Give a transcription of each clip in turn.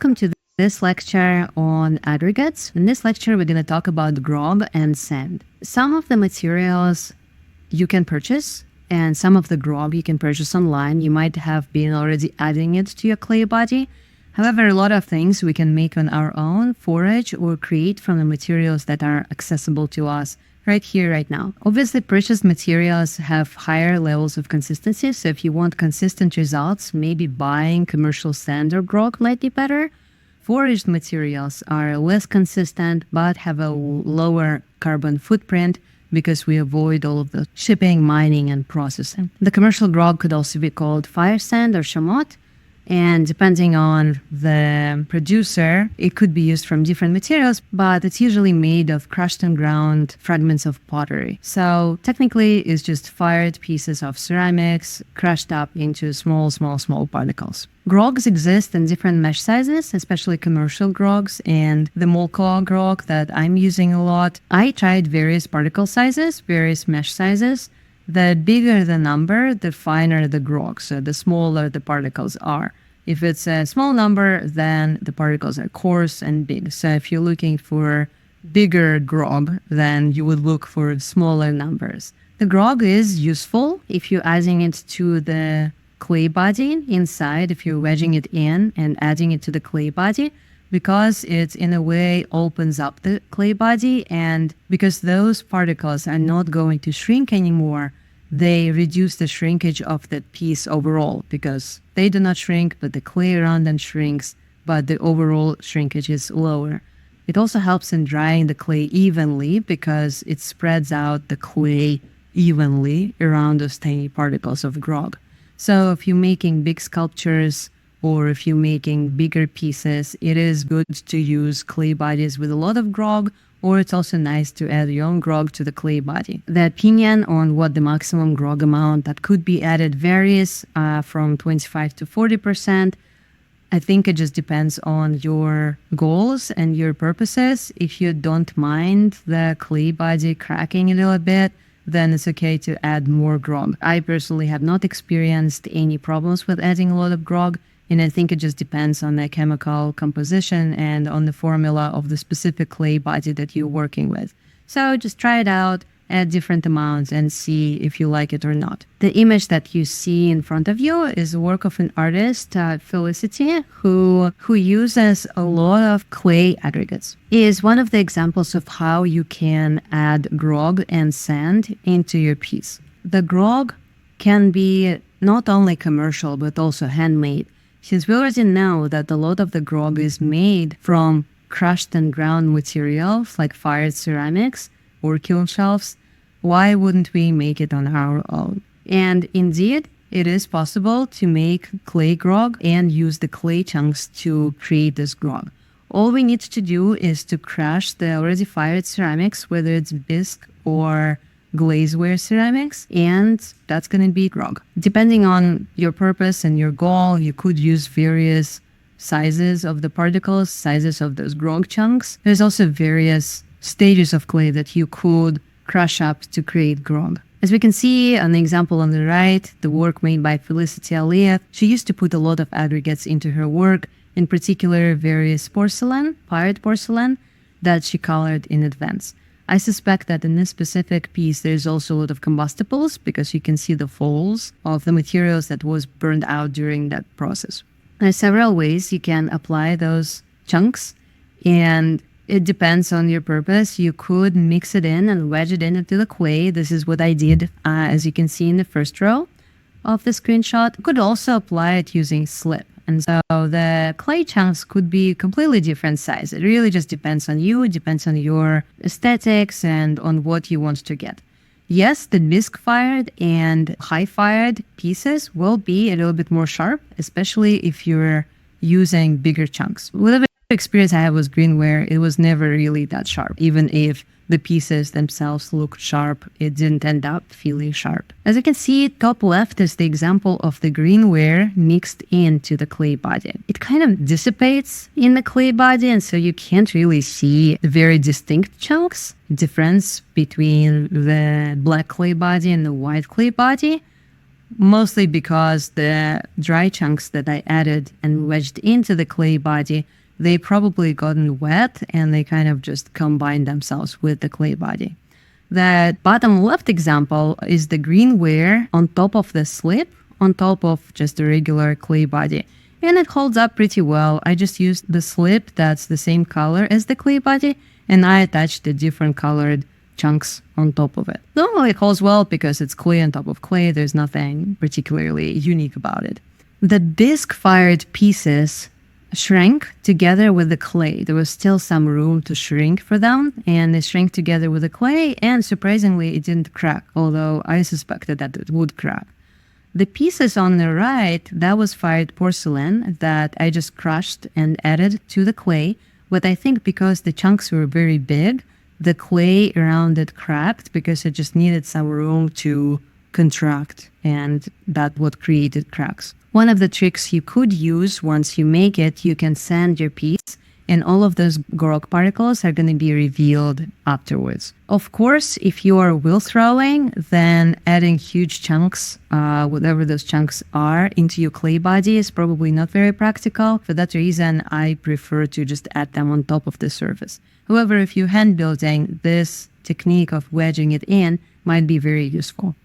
Welcome to this lecture on aggregates. In this lecture, we're going to talk about grog and sand. Some of the materials you can purchase and some of the grog you can purchase online. You might have been already adding it to your clay body. However, a lot of things we can make on our own, forage or create from the materials that are accessible to us right here, right now. Obviously, purchased materials have higher levels of consistency. So if you want consistent results, maybe buying commercial sand or grog might be better. Foraged materials are less consistent, but have a lower carbon footprint because we avoid all of the shipping, mining, and processing. The commercial grog could also be called fire sand or chamot. And depending on the producer, it could be used from different materials, but it's usually made of crushed and ground fragments of pottery. So technically, it's just fired pieces of ceramics crushed up into small particles. Grogs exist in different mesh sizes, especially commercial grogs, and the molecular grog that I'm using a lot. I tried various particle sizes, various mesh sizes. The bigger the number, the finer the grog, so the smaller the particles are. If it's a small number, then the particles are coarse and big. So if you're looking for bigger grog, then you would look for smaller numbers. The grog is useful if you're adding it to the clay body inside, if you're wedging it in and adding it to the clay body, because it in a way opens up the clay body, and because those particles are not going to shrink anymore, they reduce the shrinkage of that piece overall, because they do not shrink, but the clay around them shrinks, but the overall shrinkage is lower. It also helps in drying the clay evenly because it spreads out the clay evenly around those tiny particles of grog. So if you're making big sculptures, or if you're making bigger pieces, it is good to use clay bodies with a lot of grog, or it's also nice to add your own grog to the clay body. The opinion on what the maximum grog amount that could be added varies from 25 to 40%. I think it just depends on your goals and your purposes. If you don't mind the clay body cracking a little bit, then it's okay to add more grog. I personally have not experienced any problems with adding a lot of grog. And I think it just depends on the chemical composition and on the formula of the specific clay body that you're working with. So just try it out, add different amounts, and see if you like it or not. The image that you see in front of you is a work of an artist, Felicity, who uses a lot of clay aggregates. It is one of the examples of how you can add grog and sand into your piece. The grog can be not only commercial, but also handmade. Since we already know that a lot of the grog is made from crushed and ground materials like fired ceramics or kiln shelves, why wouldn't we make it on our own? And indeed, it is possible to make clay grog and use the clay chunks to create this grog. All we need to do is to crush the already fired ceramics, whether it's bisque or glazeware ceramics, and that's going to be grog. Depending on your purpose and your goal, you could use various sizes of the particles, sizes of those grog chunks. There's also various stages of clay that you could crush up to create grog. As we can see on the example on the right, the work made by Felicity Aliyev, she used to put a lot of aggregates into her work, in particular various porcelain, fired porcelain, that she colored in advance. I suspect that in this specific piece, there's also a lot of combustibles because you can see the falls of the materials that was burned out during that process. There are several ways you can apply those chunks, and it depends on your purpose. You could mix it in and wedge it into the clay. This is what I did, as you can see in the first row of the screenshot. You could also apply it using slip. And so the clay chunks could be completely different size. It really just depends on you. It depends on your aesthetics and on what you want to get. Yes, the bisque fired and high fired pieces will be a little bit more sharp, especially if you're using bigger chunks. Whatever experience I had with greenware, it was never really that sharp. Even if the pieces themselves looked sharp, it didn't end up feeling sharp. As you can see, top left is the example of the greenware mixed into the clay body. It kind of dissipates in the clay body, and so you can't really see the very distinct chunks, difference between the black clay body and the white clay body. mostly because the dry chunks that I added and wedged into the clay body, they probably gotten wet and they kind of just combined themselves with the clay body. The bottom left example is the green ware on top of the slip, on top of just a regular clay body. And it holds up pretty well. I just used the slip that's the same color as the clay body, and I attached the different colored chunks on top of it. Normally it holds well because it's clay on top of clay. There's nothing particularly unique about it. The disc-fired pieces shrank together with the clay. There was still some room to shrink for them, and they shrank together with the clay, and surprisingly it didn't crack, although I suspected that it would crack. The pieces on the right, that was fired porcelain that I just crushed and added to the clay, but I think because the chunks were very big, the clay around it cracked because it just needed some room to contract, and that's what created cracks. One of the tricks you could use once you make it, you can sand your piece, and all of those grog particles are going to be revealed afterwards. Of course, if you are wheel throwing, then adding huge chunks, whatever those chunks are, into your clay body is probably not very practical. For that reason, I prefer to just add them on top of the surface. However, if you're hand building, this technique of wedging it in might be very useful.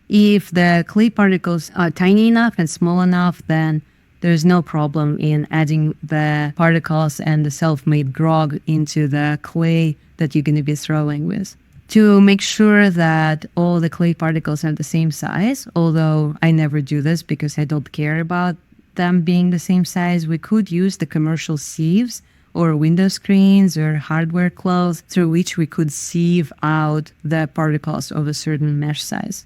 If the clay particles are tiny enough and small enough, then there's no problem in adding the particles and the self-made grog into the clay that you're going to be throwing with. To make sure that all the clay particles are the same size, although I never do this because I don't care about them being the same size, we could use the commercial sieves or window screens or hardware cloths through which we could sieve out the particles of a certain mesh size.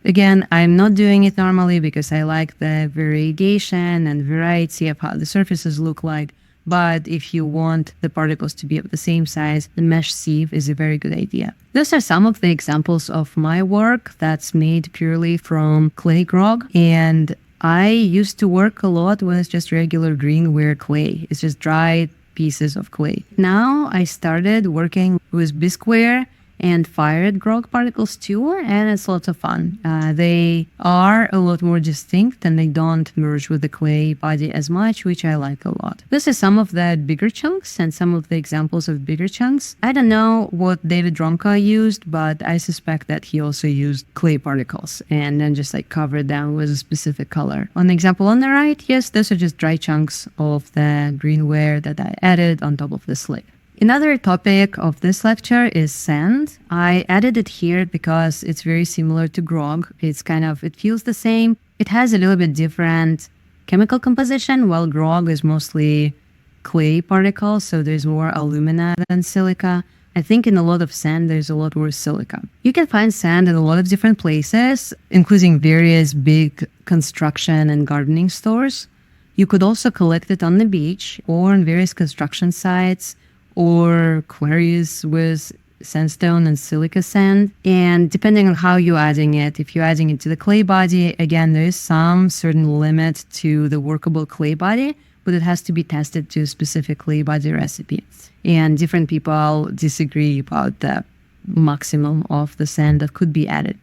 Again, I'm not doing it normally because I like the variegation and variety of how the surfaces look like. But if you want the particles to be of the same size, the mesh sieve is a very good idea. Those are some of the examples of my work that's made purely from clay grog. And I used to work a lot with just regular green ware clay. It's just dried pieces of clay. Now I started working with bisqueware and fired grog particles too, and it's lots of fun. They are a lot more distinct and they don't merge with the clay body as much, which I like a lot. This is some of the bigger chunks and some of the examples of bigger chunks. I don't know what David Ronka used, but I suspect that he also used clay particles and then just like covered them with a specific color. On the example on the right, yes, those are just dry chunks of the green ware that I added on top of the slip. Another topic of this lecture is sand. I added it here because it's very similar to grog. It feels the same. It has a little bit different chemical composition, while grog is mostly clay particles, so there's more alumina than silica. I think in a lot of sand, there's a lot more silica. You can find sand in a lot of different places, including various big construction and gardening stores. You could also collect it on the beach or on various construction sites, or quarries with sandstone and silica sand. And depending on how you're adding it, if you're adding it to the clay body, again, there is some certain limit to the workable clay body, but it has to be tested to a specific clay body recipe. And different people disagree about the maximum of the sand that could be added.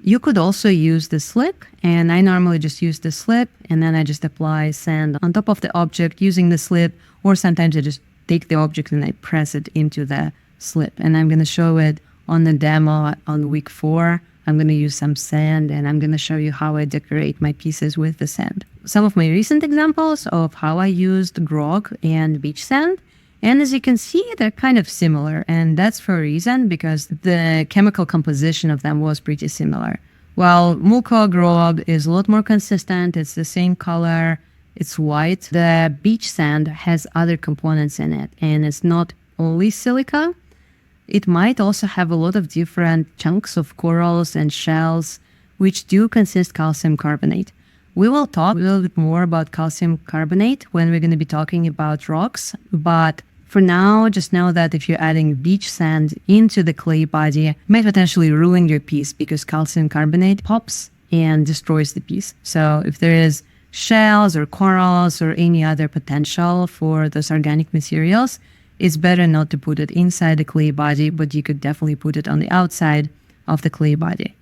You could also use the slip, and I normally just use the slip, and then I just apply sand on top of the object using the slip, or sometimes I just take the object and I press it into the slip. And I'm going to show it on the demo on week 4. I'm going to use some sand and I'm going to show you how I decorate my pieces with the sand. Some of my recent examples of how I used grog and beach sand. And as you can see, they're kind of similar. And that's for a reason, because the chemical composition of them was pretty similar. While Mulco grog is a lot more consistent, it's the same color, it's white. The beach sand has other components in it, and it's not only silica. It might also have a lot of different chunks of corals and shells, which do consist calcium carbonate. We will talk a little bit more about calcium carbonate when we're going to be talking about rocks, but for now, just know that if you're adding beach sand into the clay body, it might potentially ruin your piece because calcium carbonate pops and destroys the piece. So if there is shells or corals or any other potential for those organic materials, it's better not to put it inside the clay body, but you could definitely put it on the outside of the clay body.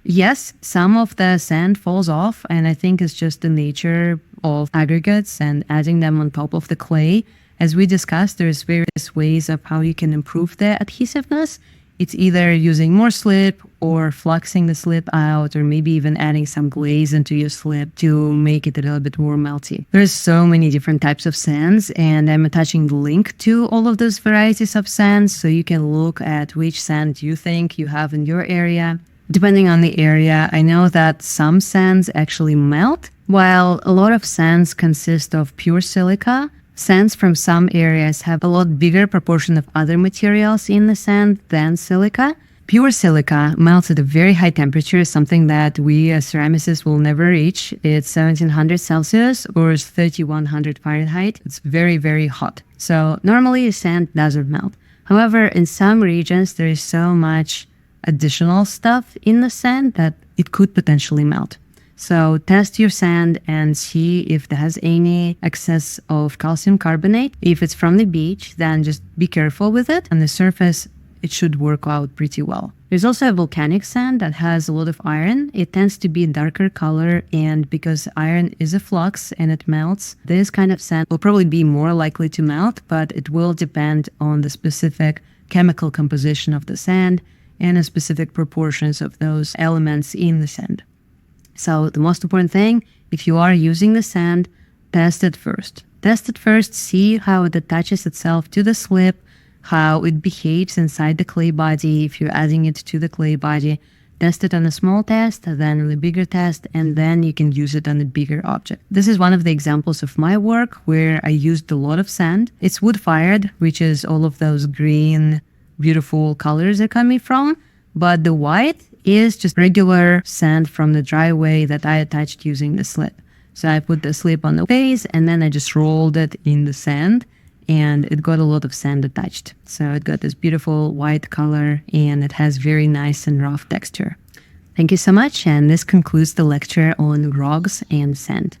Yes, some of the sand falls off, and I think it's just the nature of aggregates and adding them on top of the clay. As we discussed, there's various ways of how you can improve the adhesiveness. It's either using more slip or fluxing the slip out, or maybe even adding some glaze into your slip to make it a little bit more melty. There's so many different types of sands, and I'm attaching the link to all of those varieties of sands so you can look at which sand you think you have in your area. Depending on the area, I know that some sands actually melt, while a lot of sands consist of pure silica. Sands from some areas have a lot bigger proportion of other materials in the sand than silica. Pure silica melts at a very high temperature, something that we as ceramicists will never reach. It's 1700 Celsius or 3100 Fahrenheit. It's very, very hot. So normally sand doesn't melt. However, in some regions, there is so much additional stuff in the sand that it could potentially melt. So test your sand and see if it has any excess of calcium carbonate. If it's from the beach, then just be careful with it. On the surface, it should work out pretty well. There's also a volcanic sand that has a lot of iron. It tends to be a darker color, and because iron is a flux and it melts, this kind of sand will probably be more likely to melt, but it will depend on the specific chemical composition of the sand and the specific proportions of those elements in the sand. So the most important thing, if you are using the sand, test it first. Test it first, see how it attaches itself to the slip, how it behaves inside the clay body. If you're adding it to the clay body, test it on a small test, then on a bigger test, and then you can use it on a bigger object. This is one of the examples of my work where I used a lot of sand. It's wood-fired, which is all of those green, beautiful colors are coming from, but the white is just regular sand from the driveway that I attached using the slip. So I put the slip on the base and then I just rolled it in the sand and it got a lot of sand attached. So it got this beautiful white color and it has very nice and rough texture. Thank you so much, and this concludes the lecture on rocks and sand.